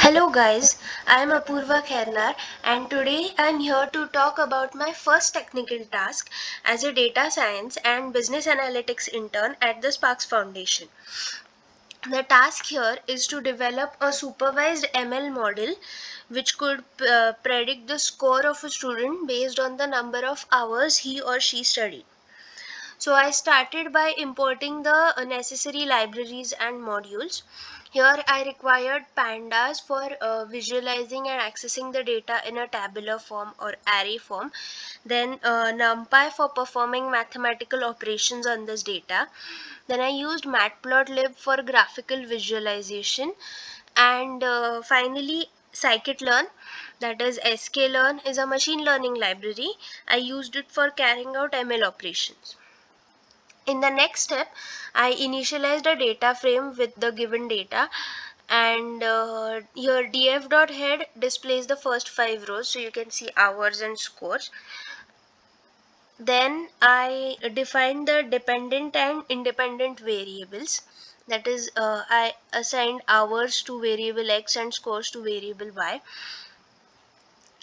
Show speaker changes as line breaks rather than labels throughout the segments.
Hello guys, I am Apurva Khairnar and today I am here to talk about my first technical task as a data science and business analytics intern at the Sparks Foundation. The task here is to develop a supervised ML model which could predict the score of a student based on the number of hours he or she studied. So I started by importing the necessary libraries and modules. Here I required pandas for visualizing and accessing the data in a tabular form or array form. Then NumPy for performing mathematical operations on this data. Then I used Matplotlib for graphical visualization. And finally scikit-learn, that is sklearn, is a machine learning library. I used it for carrying out ML operations. In the next step, I initialized a data frame with the given data, and here df.head displays the first 5 rows, so you can see hours and scores. Then I defined the dependent and independent variables. That is, I assigned hours to variable x and scores to variable y,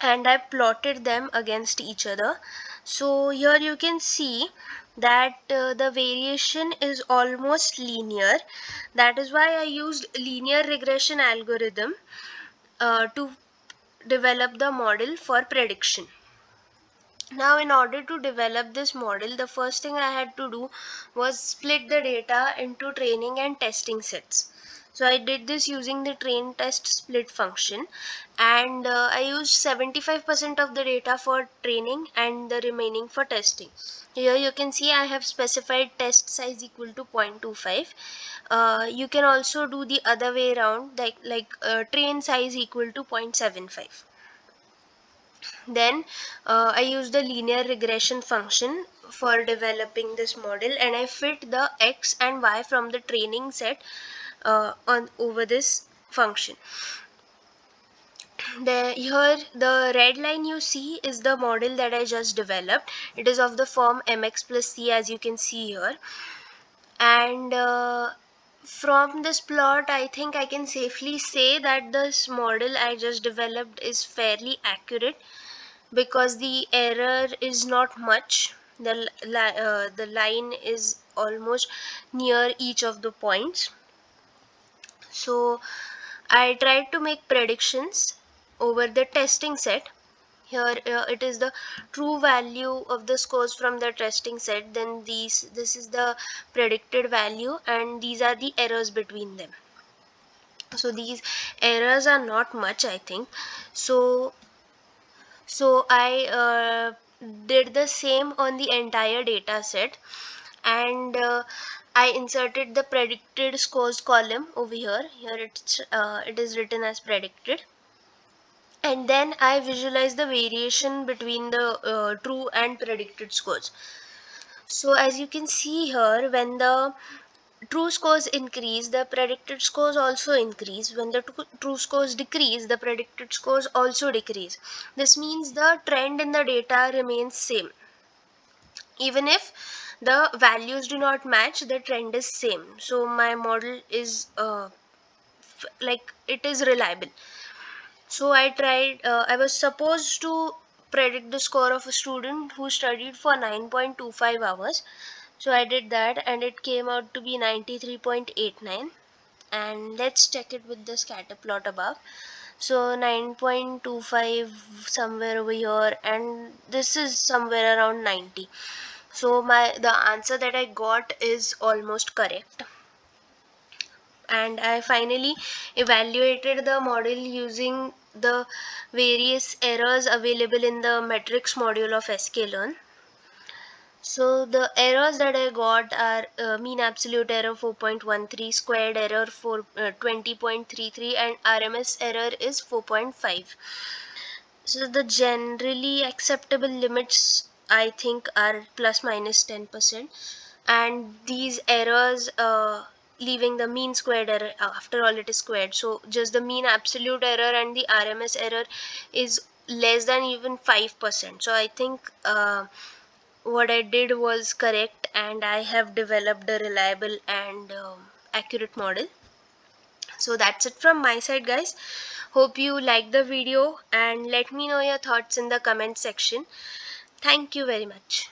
and I plotted them against each other. So here you can see that the variation is almost linear. That is why I used linear regression algorithm to develop the model for prediction. Now, in order to develop this model, the first thing I had to do was split the data into training and testing sets. So I did this using the train test split function, and I used 75% of the data for training and the remaining for testing. Here you can see I have specified test size equal to 0.25. You can also do the other way around, like train size equal to 0.75. Then I used the linear regression function for developing this model, and I fit the x and y from the training set on over this function. Here the red line you see is the model that I just developed. It is of the form mx plus c, as you can see here. And from this plot, I think I can safely say that this model I just developed is fairly accurate, because the error is not much. The line is almost near each of the points. So I tried to make predictions over the testing set. Here it is the true value of the scores from the testing set, then this is the predicted value, and these are the errors between them. So these errors are not much, I think. So I did the same on the entire data set, and I inserted the predicted scores column over here. Here it is written as predicted, and then I visualize the variation between the true and predicted scores. So as you can see here, when the true scores increase, the predicted scores also increase. When the true scores decrease, the predicted scores also decrease. This means the trend in the data remains same. Even if the values do not match, the trend is same. So my model is like it is reliable. So I was supposed to predict the score of a student who studied for 9.25 hours. So I did that, and it came out to be 93.89. And let's check it with the scatter plot above. So 9.25 somewhere over here, and this is somewhere around 90. So the answer that I got is almost correct. And I finally evaluated the model using the various errors available in the metrics module of sklearn. So the errors that I got are mean absolute error 4.13, squared error 20.33, and RMS error is 4.5. So the generally acceptable limits, I think, are plus minus 10%, and these errors leaving the mean squared error, after all it is squared, so just the mean absolute error and the RMS error is less than even 5%. So I think what I did was correct, and I have developed a reliable and accurate model. So that's it from my side, guys. Hope you like the video and let me know your thoughts in the comment section. Thank you very much.